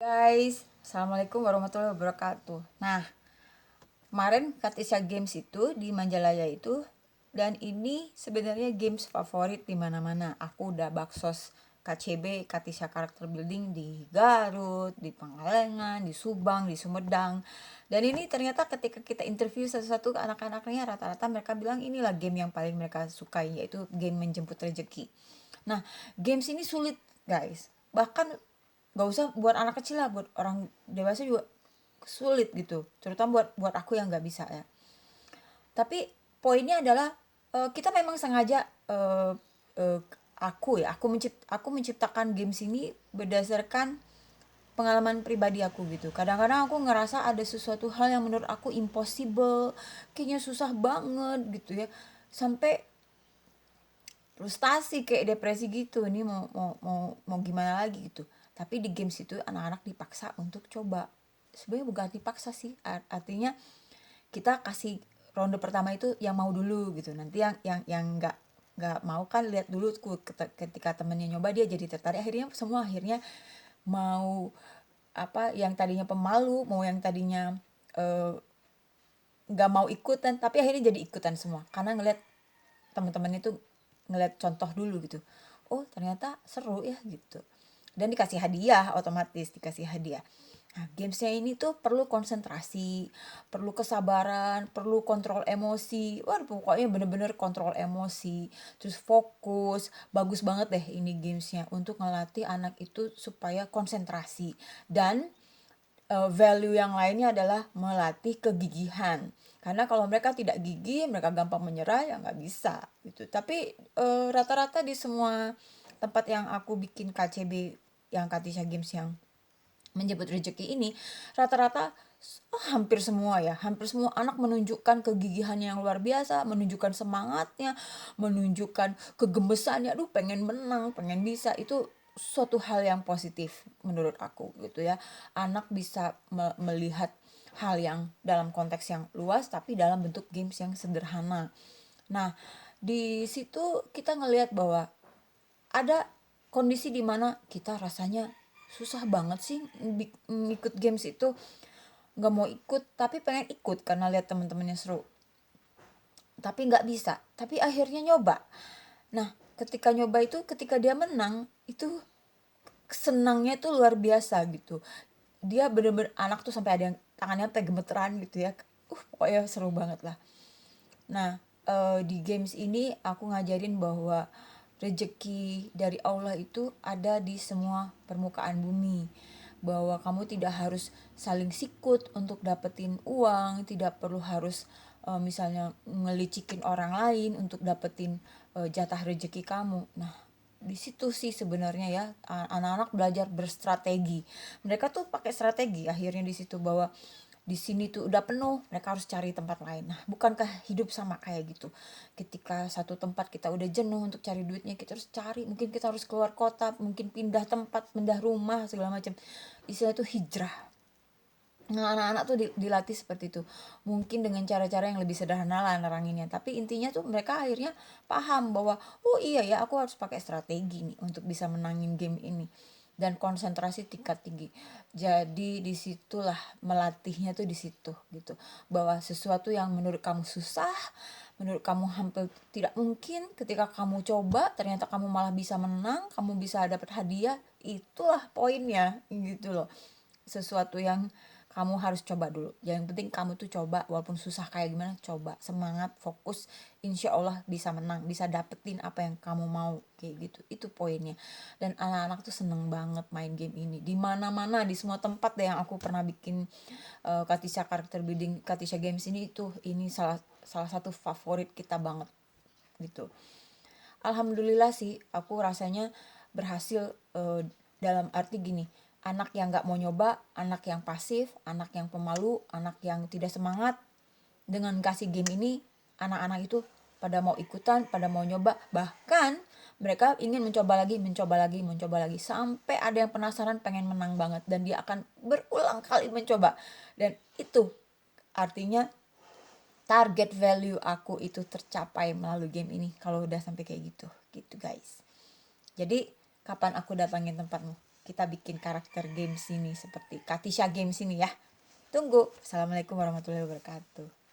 Guys, Assalamualaikum warahmatullahi wabarakatuh. Nah, kemarin Katisha Games itu di Majalaya itu, dan ini sebenarnya games favorit di mana-mana. Aku udah baksos KCB, Katisha Character Building di Garut, di Pangalengan, di Subang, di Sumedang. Dan ini ternyata ketika kita interview satu-satu anak-anaknya, rata-rata mereka bilang inilah game yang paling mereka sukai, yaitu game menjemput rezeki. Nah, games ini sulit, guys. Bahkan gak usah buat anak kecil lah, buat orang dewasa juga sulit gitu, terutama buat aku yang nggak bisa ya. Tapi poinnya adalah kita memang sengaja eh, aku menciptakan games ini berdasarkan pengalaman pribadi aku gitu. Kadang-kadang aku ngerasa ada sesuatu hal yang menurut aku impossible, kayaknya susah banget gitu ya, sampai frustasi kayak depresi gitu. Ini mau gimana lagi gitu. Tapi di games itu anak-anak dipaksa untuk coba. Sebenarnya bukan dipaksa sih, artinya kita kasih ronde pertama itu yang mau dulu gitu. Nanti yang nggak mau kan lihat dulu ketika temennya nyoba dia jadi tertarik, akhirnya mau apa, yang tadinya pemalu, mau yang tadinya eh, nggak mau ikutan, tapi akhirnya jadi ikutan semua karena ngeliat teman-teman itu, ngeliat contoh dulu gitu. Oh ternyata seru ya gitu, dan dikasih hadiah, otomatis dikasih hadiah. Nah, gamesnya ini tuh perlu konsentrasi, perlu kesabaran, perlu kontrol emosi. Wah, pokoknya bener-bener kontrol emosi, terus fokus. Bagus banget deh ini gamesnya untuk ngelatih anak itu supaya konsentrasi. Dan value yang lainnya adalah melatih kegigihan. Karena kalau mereka tidak gigih, mereka gampang menyerah, ya nggak bisa gitu. Tapi rata-rata di semua tempat yang aku bikin KCB, yang Katisha Games yang menjemput rezeki ini, rata-rata hampir semua anak menunjukkan kegigihan yang luar biasa, menunjukkan semangatnya, menunjukkan kegemesannya. Aduh, pengen menang, pengen bisa. Itu suatu hal yang positif menurut aku gitu ya. Anak bisa melihat hal yang dalam konteks yang luas tapi dalam bentuk games yang sederhana. Nah, di situ kita ngelihat bahwa ada kondisi di mana kita rasanya susah banget sih ikut games itu, nggak mau ikut tapi pengen ikut karena lihat teman-temannya seru, tapi nggak bisa, tapi akhirnya nyoba. Nah, ketika nyoba itu, ketika dia menang itu senangnya tuh luar biasa gitu. Dia bener-bener, anak tuh sampai ada yang tangannya sampai gemeteran gitu ya. Pokoknya seru banget lah. Nah, di games ini aku ngajarin bahwa rezeki dari Allah itu ada di semua permukaan bumi. Bahwa kamu tidak harus saling sikut untuk dapetin uang, tidak perlu harus misalnya ngelicikin orang lain untuk dapetin jatah rezeki kamu. Nah, di situ sih sebenarnya ya, anak-anak belajar berstrategi. Mereka tuh pakai strategi akhirnya di situ, bahwa di sini tuh udah penuh, mereka harus cari tempat lain. Nah, bukankah hidup sama kayak gitu? Ketika satu tempat kita udah jenuh untuk cari duitnya, kita harus cari, mungkin kita harus keluar kota, mungkin pindah tempat, pindah rumah, segala macam. Istilah itu hijrah. Nah, anak-anak tuh dilatih seperti itu. Mungkin dengan cara-cara yang lebih sederhana lah neranginnya. Tapi intinya tuh mereka akhirnya paham bahwa, oh iya ya, aku harus pakai strategi nih untuk bisa menangin game ini. Dan konsentrasi tingkat tinggi. Jadi disitulah melatihnya tuh di situ gitu. Bahwa sesuatu yang menurut kamu susah, menurut kamu hampir tidak mungkin, ketika kamu coba ternyata kamu malah bisa menang, kamu bisa dapat hadiah. Itulah poinnya gitu loh. Sesuatu yang kamu harus coba dulu. Yang penting kamu tuh coba, walaupun susah kayak gimana, coba, semangat, fokus, insya Allah bisa menang, bisa dapetin apa yang kamu mau, kayak gitu. Itu poinnya. Dan anak-anak tuh seneng banget main game ini. Di mana-mana, di semua tempat deh yang aku pernah bikin Katisha Character Building, Katisha Games ini, itu ini salah satu favorit kita banget gitu. Alhamdulillah sih, aku rasanya berhasil, dalam arti gini, anak yang nggak mau nyoba, anak yang pasif, anak yang pemalu, anak yang tidak semangat, dengan kasih game ini, anak-anak itu pada mau ikutan, pada mau nyoba, bahkan mereka ingin mencoba lagi, sampai ada yang penasaran pengen menang banget, dan dia akan berulang kali mencoba. Dan itu artinya target value aku itu tercapai melalui game ini kalau udah sampai kayak gitu gitu guys. Jadi kapan aku datangin tempatmu? kita bikin karakter games ini seperti Katisha Games ini ya. Tunggu. Assalamualaikum warahmatullahi wabarakatuh.